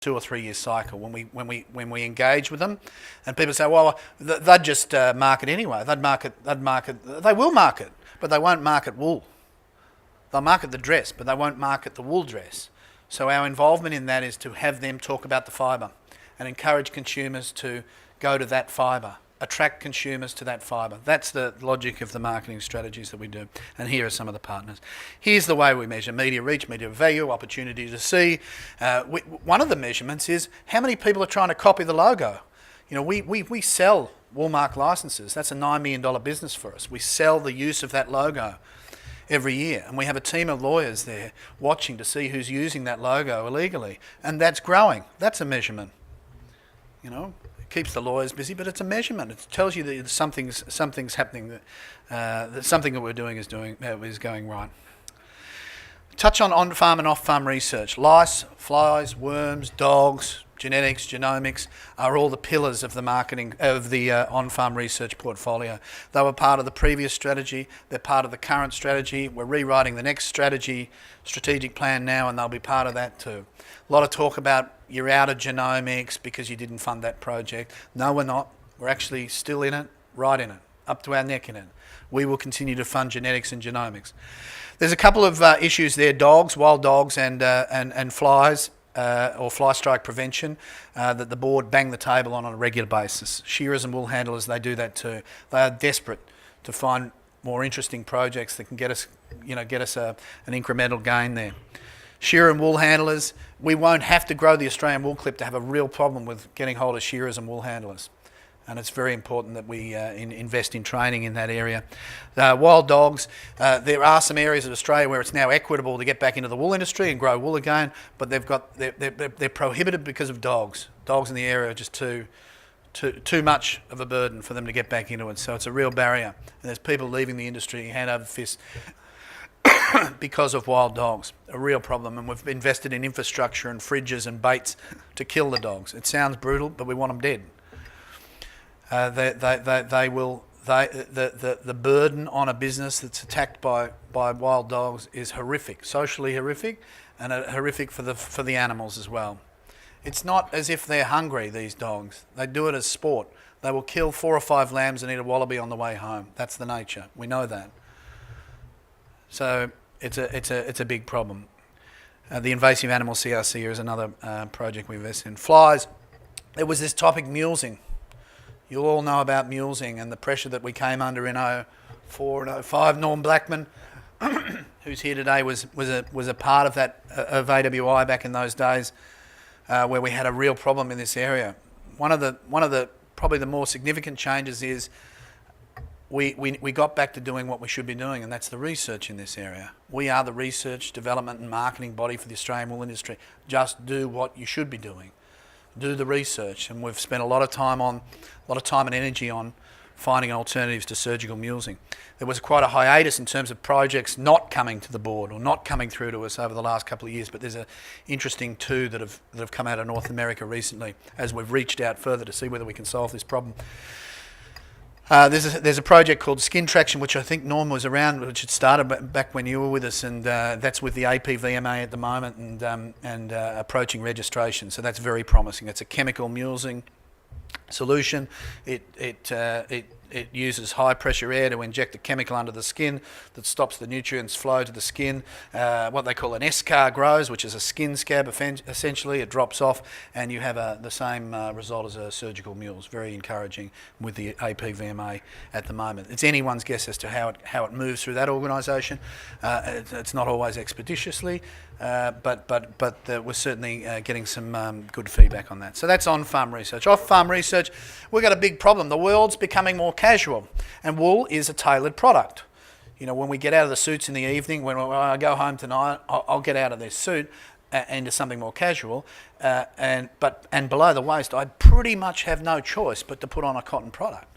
2 or 3 year cycle when we engage with them, and people say, well, they'd just market anyway. They will market, but they won't market wool. They'll market the dress, but they won't market the wool dress. So our involvement in that is to have them talk about the fibre and encourage consumers to go to that fibre, attract consumers to that fibre. That's the logic of the marketing strategies that we do. And here are some of the partners. Here's the way we measure media reach, media value, opportunity to see. One of the measurements is how many people are trying to copy the logo. You know, we sell Walmart licenses. That's a $9 million business for us. We sell the use of that logo every year, and we have a team of lawyers there watching to see who's using that logo illegally, and that's growing. That's a measurement. You know, it keeps the lawyers busy, but it's a measurement. It tells you that something's happening, that something that we're doing is going right. Touch on on-farm and off-farm research. Lice, flies, worms, dogs, genetics, genomics are all the pillars of the marketing of the on-farm research portfolio. They were part of the previous strategy. They're part of the current strategy. We're rewriting the next strategic plan now, and they'll be part of that too. A lot of talk about you're out of genomics because you didn't fund that project. No, we're not. We're actually still in it, right in it, up to our neck in it. We will continue to fund genetics and genomics. There's a couple of issues there: dogs, wild dogs, and flies. Or fly strike prevention that the board bang the table on a regular basis. Shearers and wool handlers, they do that too. They are desperate to find more interesting projects that can get us an incremental gain there. Shearer and wool handlers, we won't have to grow the Australian wool clip to have a real problem with getting hold of shearers and wool handlers. And it's very important that we invest in training in that area. Wild dogs, there are some areas of Australia where it's now equitable to get back into the wool industry and grow wool again, but they're prohibited because of dogs. Dogs in the area are just too much of a burden for them to get back into it. So it's a real barrier. And there's people leaving the industry hand over fist because of wild dogs. A real problem. And we've invested in infrastructure and fridges and baits to kill the dogs. It sounds brutal, but we want them dead. The burden on a business that's attacked by wild dogs is horrific, socially horrific, and horrific for the animals as well. It's not as if they're hungry, these dogs. They do it as sport. They will kill 4 or 5 lambs and eat a wallaby on the way home. That's the nature. We know that. So it's a big problem. The invasive animal CRC is another project we invest in. Flies. There was this topic, mulesing. You all know about mulesing and the pressure that we came under in 04 and 05. Norm Blackman, who's here today, was a part of that of AWI back in those days, where we had a real problem in this area. One of the probably the more significant changes is we got back to doing what we should be doing, and that's the research in this area. We are the research, development and marketing body for the Australian wool industry. Just do what you should be doing. Do the research, and we've spent a lot of time and energy on finding alternatives to surgical mulesing. There was quite a hiatus in terms of projects not coming to the board or not coming through to us over the last couple of years, but there's an interesting 2 that have come out of North America recently as we've reached out further to see whether we can solve this problem. There's a project called Skin Traction, which I think Norm was around, which had started back when you were with us, and that's with the APVMA at the moment and approaching registration. So that's very promising. It's a chemical mulesing solution. It uses high pressure air to inject a chemical under the skin that stops the nutrients flow to the skin. What they call an eschar grows, which is a skin scab essentially. It drops off and you have the same result as a surgical mules. Very encouraging with the APVMA at the moment. It's anyone's guess as to how it moves through that organisation. It's not always expeditiously, but we're certainly getting some good feedback on that. So that's on-farm research. Off-farm research, we've got a big problem. The world's becoming more casual, and wool is a tailored product. You know, when we get out of the suits in the evening, when I go home tonight, I'll get out of this suit into something more casual, and below the waist, I pretty much have no choice but to put on a cotton product.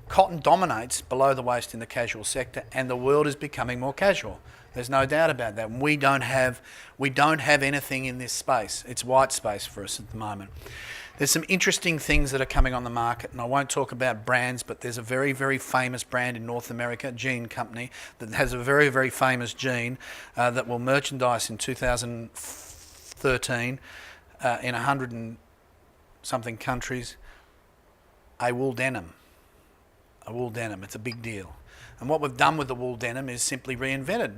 Cotton dominates below the waist in the casual sector, and the world is becoming more casual. There's no doubt about that. We don't have anything in this space. It's white space for us at the moment. There's some interesting things that are coming on the market, and I won't talk about brands, but there's a very, very famous brand in North America, jean company, that has a very, very famous jean that will merchandise in 2013 in 100 and something countries a wool denim. A wool denim, it's a big deal. And what we've done with the wool denim is simply reinvented.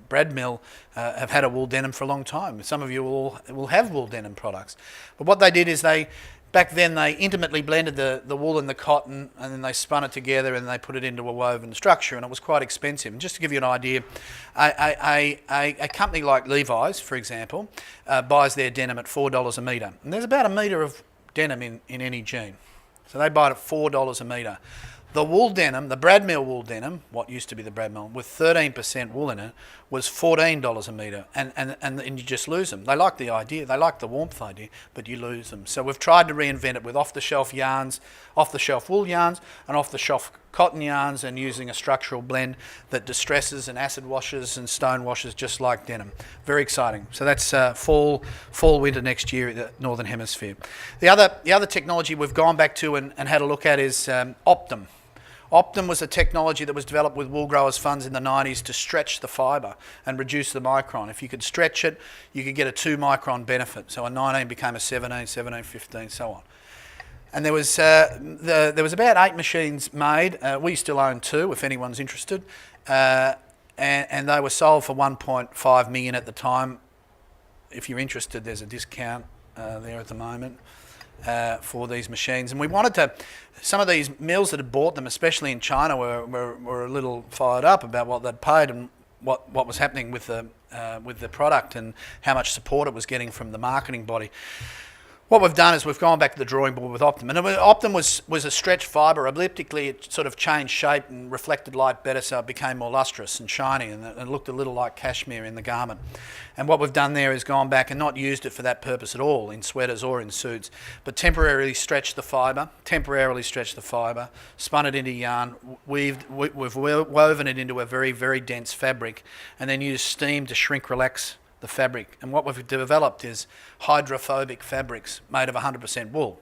Brad Mill have had a wool denim for a long time. Some of you will have wool denim products. But what they did is back then they intimately blended the wool and the cotton, and then they spun it together and they put it into a woven structure, and it was quite expensive. And just to give you an idea, a company like Levi's, for example, buys their denim at $4 a metre. And there's about a metre of denim in any jean. So they buy it at $4 a metre. The wool denim, the Brad Mill wool denim, what used to be the Brad Mill, with 13% wool in it, was $14 a metre, and you just lose them. They like the idea, they like the warmth idea, but you lose them. So we've tried to reinvent it with off-the-shelf yarns, off-the-shelf wool yarns, and off-the-shelf cotton yarns, and using a structural blend that distresses and acid washes and stone washes just like denim. Very exciting. So that's fall, winter next year in the Northern Hemisphere. The other technology we've gone back to and had a look at is Optim. Optim was a technology that was developed with wool growers funds in the 90s to stretch the fibre and reduce the micron. If you could stretch it, you could get a 2 micron benefit. So a 19 became a 17, 17, 15, so on. And there was about 8 machines made. We still own 2, if anyone's interested. And they were sold for $1.5 million at the time. If you're interested, there's a discount there at the moment. For these machines, and we wanted to. Some of these mills that had bought them, especially in China, were a little fired up about what they'd paid and what was happening with the product and how much support it was getting from the marketing body. What we've done is we've gone back to the drawing board with Optim. And Optim was a stretched fibre. Elliptically, it sort of changed shape and reflected light better, so it became more lustrous and shiny, and it looked a little like cashmere in the garment. And what we've done there is gone back and not used it for that purpose at all, in sweaters or in suits, but temporarily stretched the fibre, spun it into yarn, we've woven it into a very, very dense fabric, and then used steam to shrink, relax the fabric. And what we've developed is hydrophobic fabrics made of 100% wool.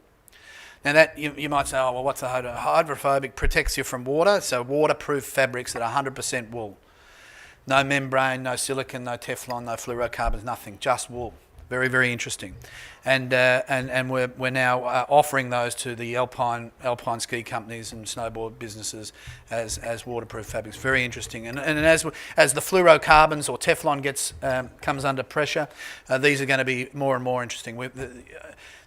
Now that you might say, oh well, what's a hydrophobic? Protects you from water, so waterproof fabrics that are 100% wool. No membrane, no silicone, no Teflon, no fluorocarbons, nothing, just wool. Very, very interesting. And we're now offering those to the alpine ski companies and snowboard businesses as waterproof fabrics. Very interesting. And as the fluorocarbons or Teflon comes under pressure, these are going to be more and more interesting.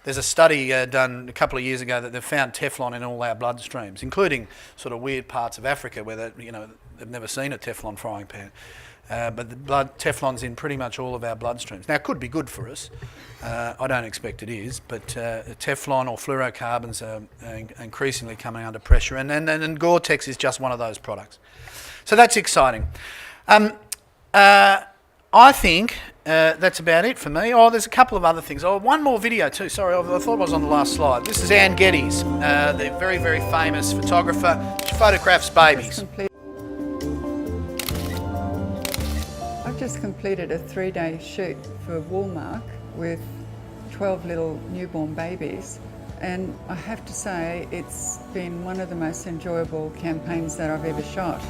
There's a study done a couple of years ago that they've found Teflon in all our bloodstreams, including sort of weird parts of Africa where they've never seen a Teflon frying pan. But Teflon's in pretty much all of our bloodstreams. Now, it could be good for us. I don't expect it is, but Teflon or fluorocarbons are increasingly coming under pressure, and Gore-Tex is just one of those products. So that's exciting. I think that's about it for me. Oh, there's a couple of other things. Oh, one more video too. Sorry, I thought it was on the last slide. This is Anne Geddes, the very, very famous photographer. She photographs babies. Just completed a 3-day shoot for Woolmark with 12 little newborn babies, and I have to say it's been one of the most enjoyable campaigns that I've ever shot.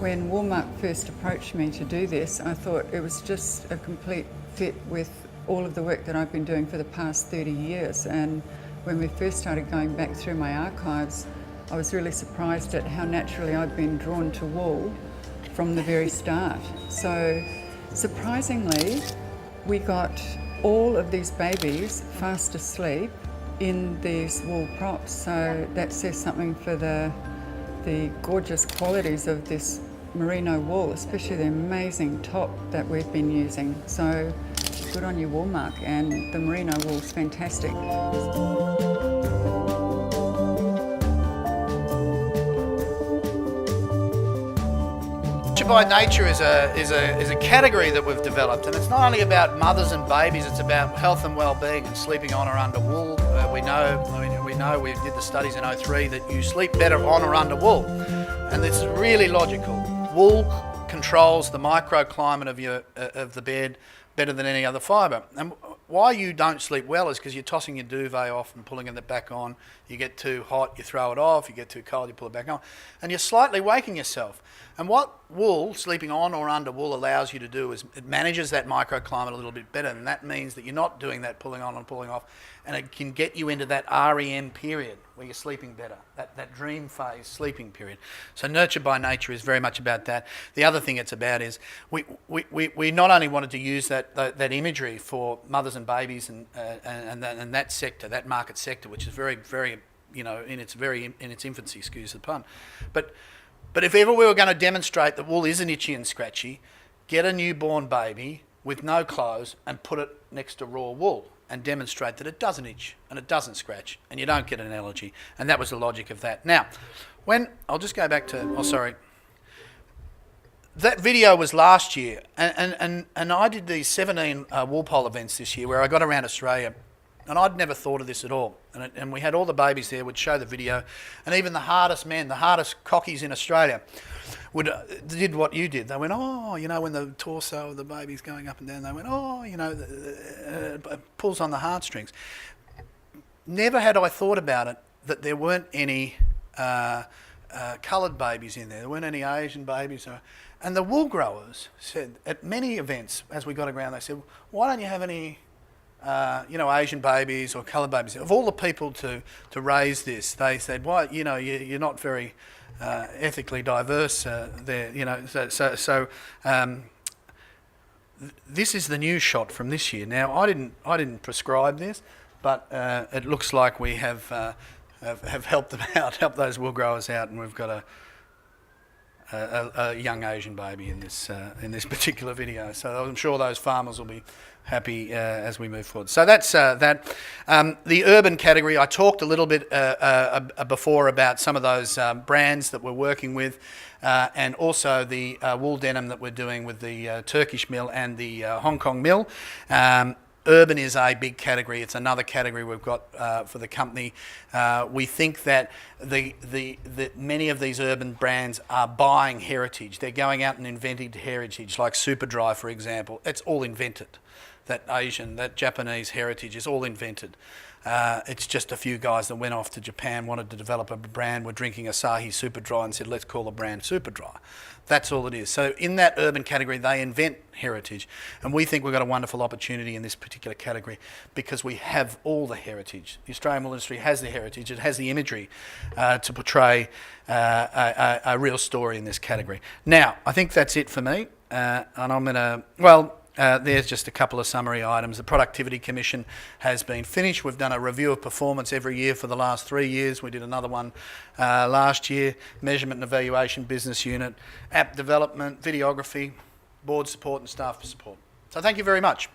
When Woolmark first approached me to do this, I thought it was just a complete fit with all of the work that I've been doing for the past 30 years. And when we first started going back through my archives, I was really surprised at how naturally I'd been drawn to wool from the very start. So surprisingly, we got all of these babies fast asleep in these wool props. So that says something for the gorgeous qualities of this merino wool, especially the amazing top that we've been using. So good on you, Woolmark, and the merino wool's fantastic. By nature is a category that we've developed, and it's not only about mothers and babies, it's about health and well-being and sleeping on or under wool. We know we did the studies in 2003 that you sleep better on or under wool, and this is really logical. Wool controls the microclimate of the bed better than any other fibre. And why you don't sleep well is because you're tossing your duvet off and pulling it back on. You get too hot, you throw it off. You get too cold, you pull it back on. And you're slightly waking yourself. And what wool, sleeping on or under wool, allows you to do is it manages that microclimate a little bit better. And that means that you're not doing that pulling on and pulling off. And it can get you into that REM period where you're sleeping better, that dream phase sleeping period. So Nurture by Nature is very much about that. The other thing it's about is we not only wanted to use that imagery for mothers and babies and that sector, that market sector, which is very, very, in its infancy, excuse the pun, but if ever we were going to demonstrate that wool isn't itchy and scratchy, get a newborn baby with no clothes and put it next to raw wool and demonstrate that it doesn't itch and it doesn't scratch and you don't get an allergy. And that was the logic of that. Now, I'll just go back to, that video was last year, and I did these 17 Walpole events this year where I got around Australia, and I'd never thought of this at all. And we had all the babies there, would show the video, and even the hardest men, the hardest cockies in Australia, did what you did. They went, oh, when the torso of the baby's going up and down, they went, oh, it pulls on the heartstrings. Never had I thought about it that there weren't any coloured babies in there. There weren't any Asian babies. And the wool growers said at many events, as we got around, they said, why don't you have any Asian babies or coloured babies? Of all the people to raise this, they said, why, you're not very ethically diverse there, this is the news shot from this year. Now, I didn't prescribe this, but it looks like we have helped them out, helped those wool growers out, and we've got a young Asian baby in this particular video. So I'm sure those farmers will be happy as we move forward. So that's that. The urban category, I talked a little bit before about some of those brands that we're working with, and also the wool denim that we're doing with the Turkish mill and the Hong Kong mill. Urban is a big category. It's another category we've got for the company. We think that many of these urban brands are buying heritage. They're going out and inventing heritage, like Superdry, for example. It's all invented. That Asian, that Japanese heritage is all invented. It's just a few guys that went off to Japan, wanted to develop a brand, were drinking Asahi Superdry and said, let's call the brand Superdry. That's all it is. So in that urban category, they invent heritage. And we think we've got a wonderful opportunity in this particular category because we have all the heritage. The Australian wool industry has the heritage. It has the imagery to portray a real story in this category. Now, I think that's it for me. And I'm going to, there's just a couple of summary items. The Productivity Commission has been finished. We've done a review of performance every year for the last 3 years. We did another one last year. Measurement and Evaluation Business Unit, app development, videography, board support and staff support. So thank you very much.